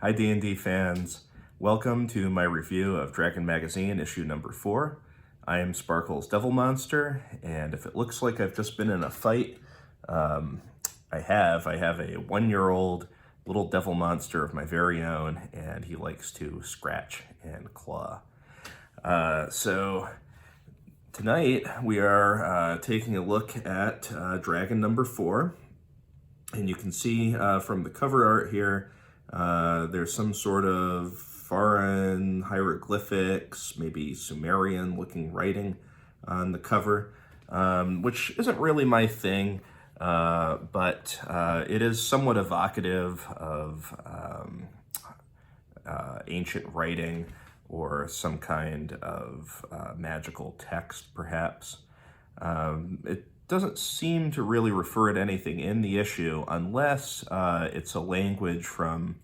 Hi D&D fans, welcome to my review of Dragon Magazine issue number 4. I am Sparkle's Devil Monster, and if it looks like I've just been in a fight, I have a 1-year-old little devil monster of my very own, and he likes to scratch and claw. So tonight we are taking a look at Dragon number 4, and you can see from the cover art here, there's some sort of foreign hieroglyphics, maybe Sumerian looking writing on the cover, which isn't really my thing, but it is somewhat evocative of ancient writing or some kind of magical text, perhaps. It doesn't seem to really refer to anything in the issue unless it's a language from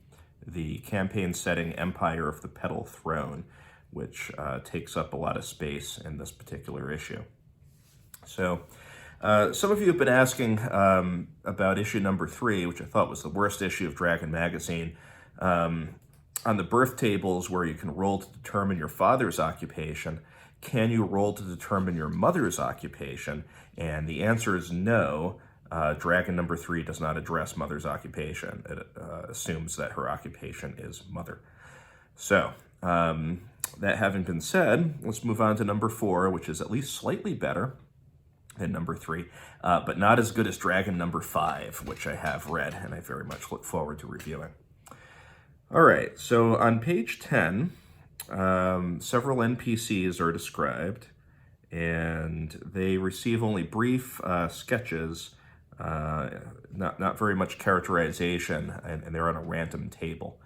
the campaign setting Empire of the Petal Throne, which takes up a lot of space in this particular issue. So some of you have been asking about issue number 3, which I thought was the worst issue of Dragon Magazine. On the birth tables where you can roll to determine your father's occupation, can you roll to determine your mother's occupation? And the answer is no. Dragon number 3 does not address mother's occupation. It assumes that her occupation is mother. So, that having been said, let's move on to number 4, which is at least slightly better than number 3, but not as good as Dragon number 5, which I have read, and I very much look forward to reviewing. All right, so on page 10, several Npcs are described, and they receive only brief sketches, not very much characterization, and they're on a random table.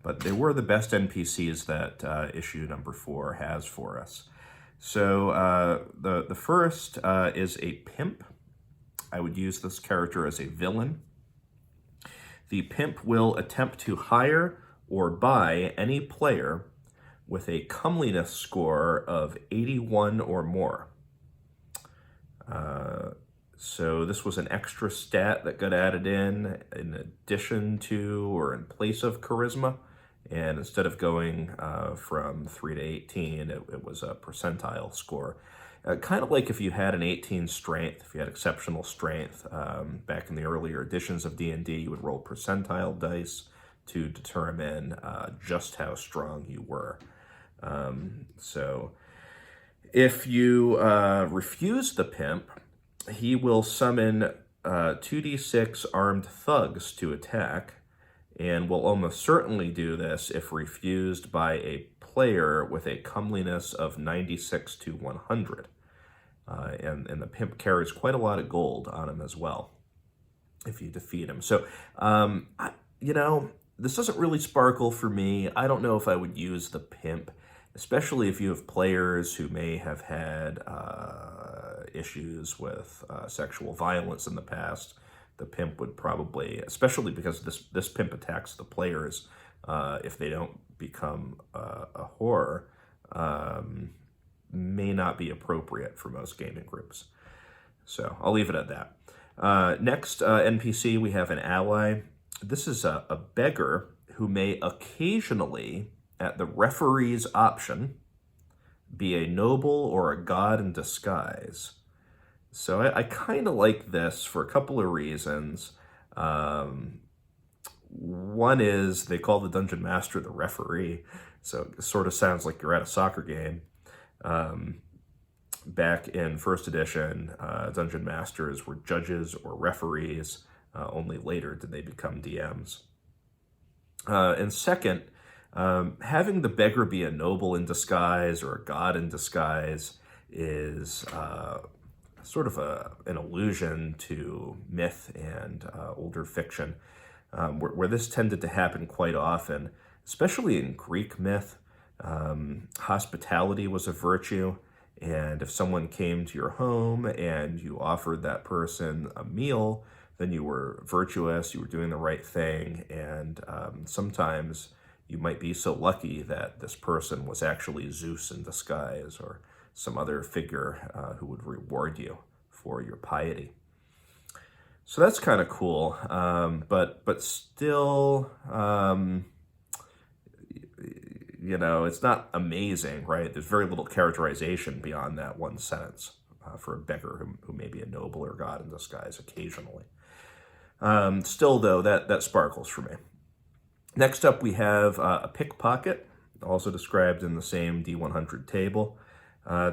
But they were the best Npcs that issue number 4 has for us. So the first is a pimp. I would use this character as a villain. The pimp will attempt to hire or buy any player with a comeliness score of 81 or more. So this was an extra stat that got added in addition to or in place of charisma. And instead of going from 3 to 18, it was a percentile score. Kind of like if you had an 18 strength, if you had exceptional strength, back in the earlier editions of D&D, you would roll percentile dice to determine just how strong you were. So if you refuse the pimp, he will summon 2d6 armed thugs to attack, and will almost certainly do this if refused by a player with a comeliness of 96 to 100. And the pimp carries quite a lot of gold on him as well if you defeat him. So, this doesn't really sparkle for me. I don't know if I would use the pimp, especially if you have players who may have had issues with sexual violence in the past. The pimp would probably, especially because this pimp attacks the players if they don't become a whore, may not be appropriate for most gaming groups. So I'll leave it at that. Next NPC, we have an ally. This is a beggar who may occasionally, at the referee's option, be a noble or a god in disguise. So I kind of like this for a couple of reasons. One is they call the dungeon master the referee, so it sort of sounds like you're at a soccer game. Back in first edition, dungeon masters were judges or referees. Only later did they become DMs. And second, having the beggar be a noble in disguise or a god in disguise is sort of an allusion to myth and older fiction, where this tended to happen quite often, especially in Greek myth. Hospitality was a virtue, and if someone came to your home and you offered that person a meal, then you were virtuous, you were doing the right thing, and sometimes you might be so lucky that this person was actually Zeus in disguise or some other figure who would reward you for your piety. So that's kind of cool, but still, it's not amazing, right? There's very little characterization beyond that one sentence for a beggar who may be a noble or god in disguise occasionally. Still, though, that sparkles for me. Next up, we have a pickpocket, also described in the same D100 table.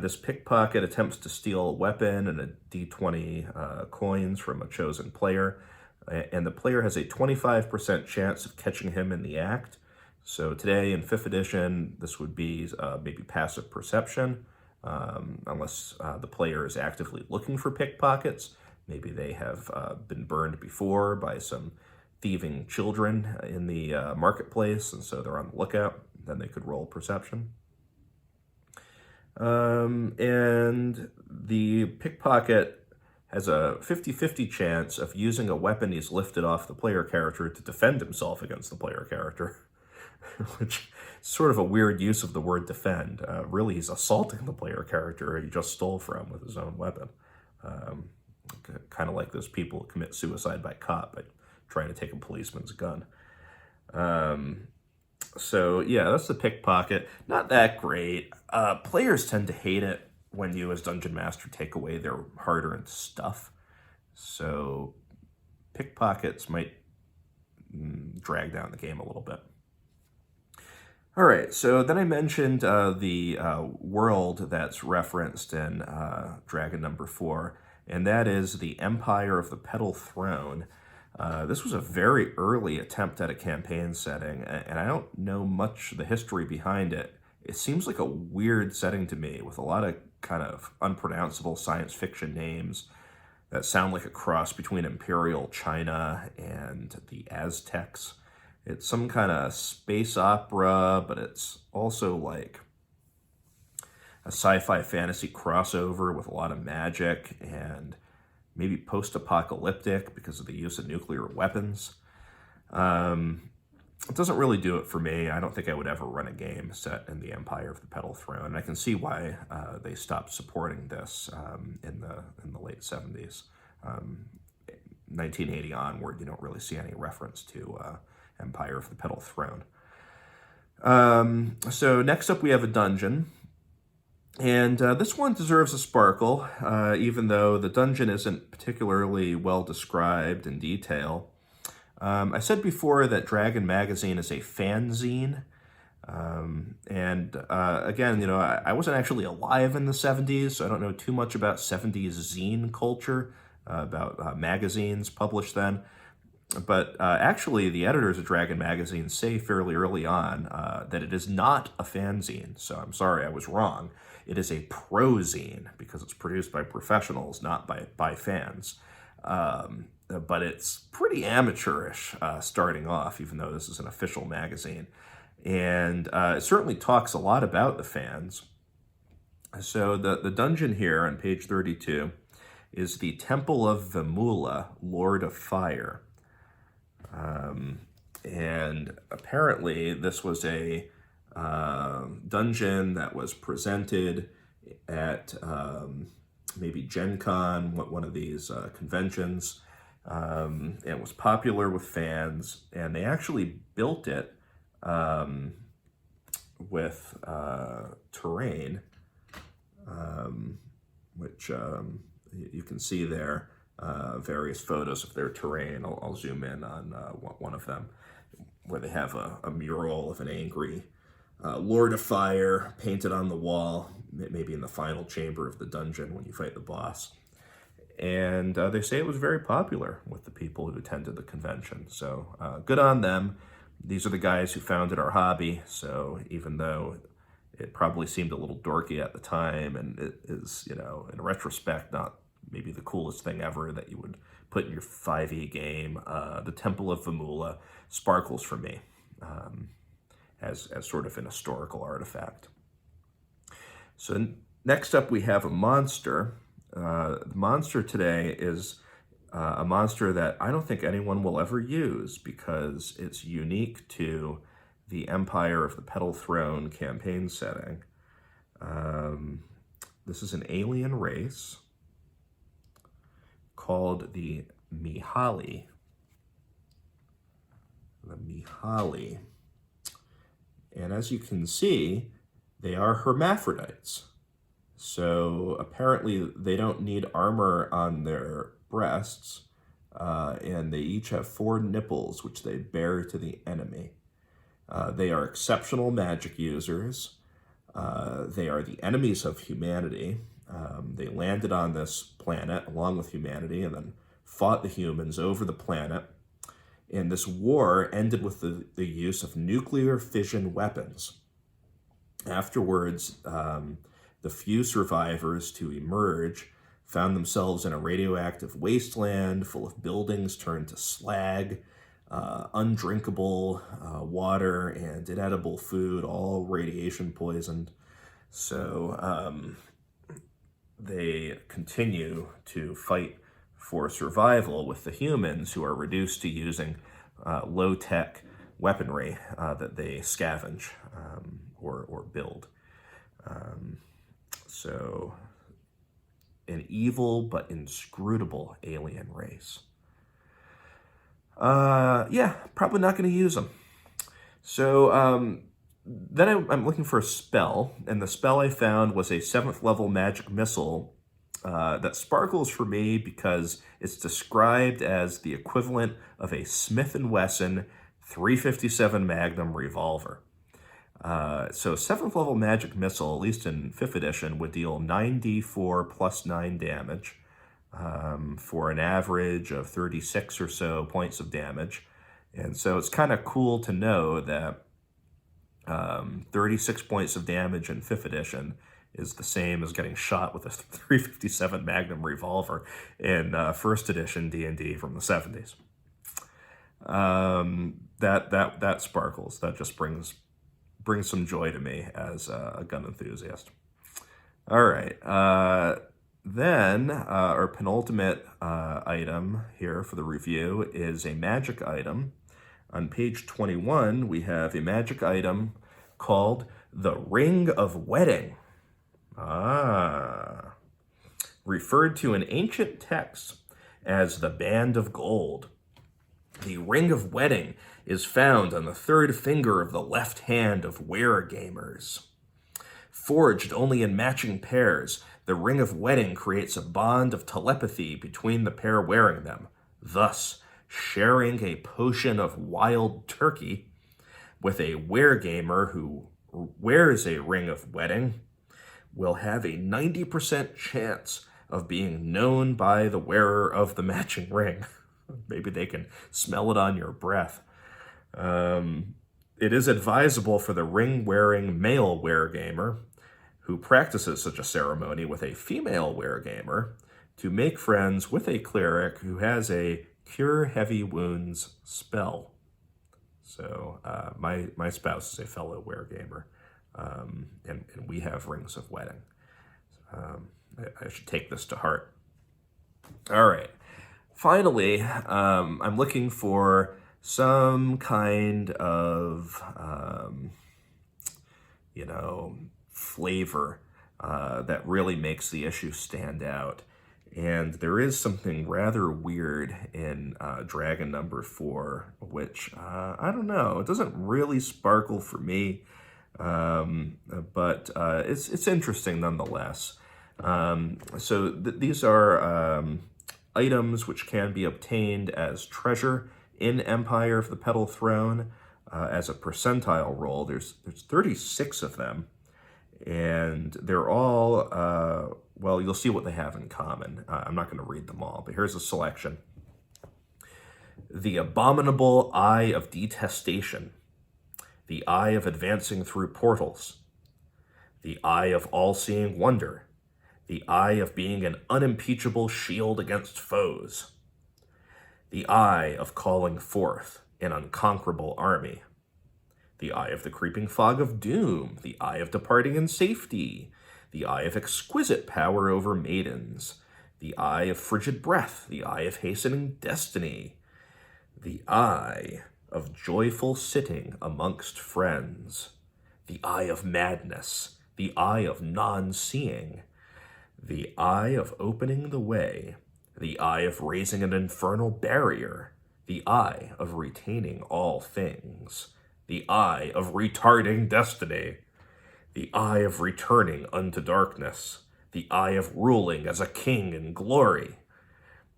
This pickpocket attempts to steal a weapon and a D20 coins from a chosen player, and the player has a 25% chance of catching him in the act. So today in 5th edition, this would be maybe passive perception, unless the player is actively looking for pickpockets. Maybe they have been burned before by some thieving children in the marketplace, and so they're on the lookout. Then they could roll perception. And the pickpocket has a 50-50 chance of using a weapon he's lifted off the player character to defend himself against the player character, which is sort of a weird use of the word defend. Really, he's assaulting the player character he just stole from with his own weapon. Kind of like those people who commit suicide by cop by trying to take a policeman's gun. So yeah, that's the pickpocket. Not that great. Players tend to hate it when you as Dungeon Master take away their hard-earned stuff. So pickpockets might drag down the game a little bit. All right, so then I mentioned the world that's referenced in Dragon number 4, and that is the Empire of the Petal Throne. This was a very early attempt at a campaign setting, and I don't know much of the history behind it. It seems like a weird setting to me, with a lot of kind of unpronounceable science fiction names that sound like a cross between Imperial China and the Aztecs. It's some kind of space opera, but it's also like a sci-fi fantasy crossover with a lot of magic and maybe post-apocalyptic because of the use of nuclear weapons. It doesn't really do it for me. I don't think I would ever run a game set in the Empire of the Petal Throne. And I can see why they stopped supporting this in the late 70s. 1980 onward, you don't really see any reference to Empire of the Petal Throne. So next up we have a dungeon. And this one deserves a sparkle, even though the dungeon isn't particularly well described in detail. I said before that Dragon Magazine is a fanzine. Again, I wasn't actually alive in the 70s, so I don't know too much about 70s zine culture, about magazines published then. But actually, the editors of Dragon Magazine say fairly early on that it is not a fanzine. So I'm sorry, I was wrong. It is a prozine because it's produced by professionals, not by fans. But it's pretty amateurish starting off, even though this is an official magazine. And it certainly talks a lot about the fans. So the dungeon here on page 32 is the Temple of Vimuhla, Lord of Fire. And apparently this was a dungeon that was presented at maybe Gen Con, one of these conventions, and it was popular with fans, and they actually built it with terrain, which you can see there. Various photos of their terrain. I'll zoom in on one of them, where they have a mural of an angry Lord of Fire painted on the wall, maybe in the final chamber of the dungeon when you fight the boss. And they say it was very popular with the people who attended the convention. So good on them. These are the guys who founded our hobby. So even though it probably seemed a little dorky at the time, and it is, in retrospect, not maybe the coolest thing ever that you would put in your 5e game, the Temple of Vimuhla sparkles for me as sort of an historical artifact. So next up we have a monster. The monster today is a monster that I don't think anyone will ever use because it's unique to the Empire of the Petal Throne campaign setting. This is an alien race called the Mihali. The Mihali. And as you can see, they are hermaphrodites. So apparently they don't need armor on their breasts, and they each have 4 nipples, which they bear to the enemy. They are exceptional magic users. They are the enemies of humanity. They landed on this planet along with humanity and then fought the humans over the planet. And this war ended with the use of nuclear fission weapons. Afterwards, the few survivors to emerge found themselves in a radioactive wasteland full of buildings turned to slag, undrinkable water, and inedible food, all radiation poisoned. So they continue to fight for survival with the humans, who are reduced to using low-tech weaponry that they scavenge or build. So an evil but inscrutable alien race. Yeah, probably not going to use them. So then I'm looking for a spell, and the spell I found was a 7th level magic missile that sparkles for me because it's described as the equivalent of a Smith & Wesson 357 Magnum revolver. So 7th level magic missile, at least in 5th edition, would deal 9d4 plus 9 damage for an average of 36 or so points of damage. And so it's kind of cool to know that 36 points of damage in 5th edition is the same as getting shot with a 357 Magnum revolver in 1st edition D&D from the 70s. That sparkles. That just brings some joy to me as a gun enthusiast. All right. Then our penultimate item here for the review is a magic item. On page 21, we have a magic item called the Ring of Wedding. Referred to in ancient texts as the Band of Gold. The Ring of Wedding is found on the 3rd finger of the left hand of weregamers. Forged only in matching pairs, the Ring of Wedding creates a bond of telepathy between the pair wearing them, thus sharing a potion of wild turkey with a weregamer who wears a Ring of Wedding will have a 90% chance of being known by the wearer of the matching ring. Maybe they can smell it on your breath. It is advisable for the ring-wearing male weregamer who practices such a ceremony with a female weregamer to make friends with a cleric who has a Cure Heavy Wounds spell. So my spouse is a fellow weregamer, and we have Rings of Wedding. I should take this to heart. All right. Finally, I'm looking for some kind of, flavor that really makes the issue stand out. And there is something rather weird in Dragon number 4, which, I don't know, it doesn't really sparkle for me, but it's interesting nonetheless. So these are items which can be obtained as treasure in Empire of the Petal Throne as a percentile roll. There's 36 of them, and they're all, well, you'll see what they have in common. I'm not going to read them all, but here's a selection. The Abominable Eye of Detestation. The Eye of Advancing Through Portals. The Eye of All-Seeing Wonder. The Eye of Being an Unimpeachable Shield Against Foes. The Eye of Calling Forth an Unconquerable Army. The Eye of the Creeping Fog of Doom. The Eye of Departing in Safety. The Eye of Exquisite Power over Maidens. The Eye of Frigid Breath. The Eye of Hastening Destiny. The Eye of Joyful Sitting Amongst Friends. The Eye of Madness. The Eye of Non-Seeing. The Eye of Opening the Way. The Eye of Raising an Infernal Barrier. The Eye of Retaining All Things. the eye of retarding destiny, the eye of returning unto darkness, the eye of ruling as a king in glory,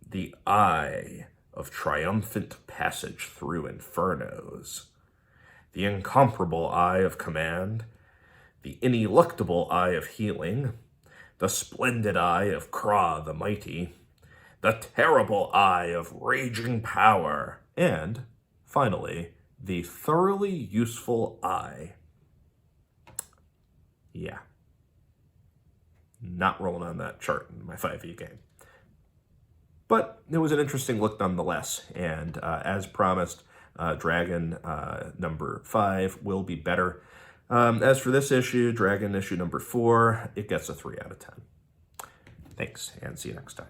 the eye of triumphant passage through infernos, the incomparable eye of command, the ineluctable eye of healing, the splendid eye of Kra the mighty, the terrible eye of raging power, and, finally, the thoroughly useful eye. Yeah. Not rolling on that chart in my 5e game. But it was an interesting look nonetheless, and as promised, Dragon number 5 will be better. As for this issue, Dragon issue number 4, it gets a 3 out of 10. Thanks, and see you next time.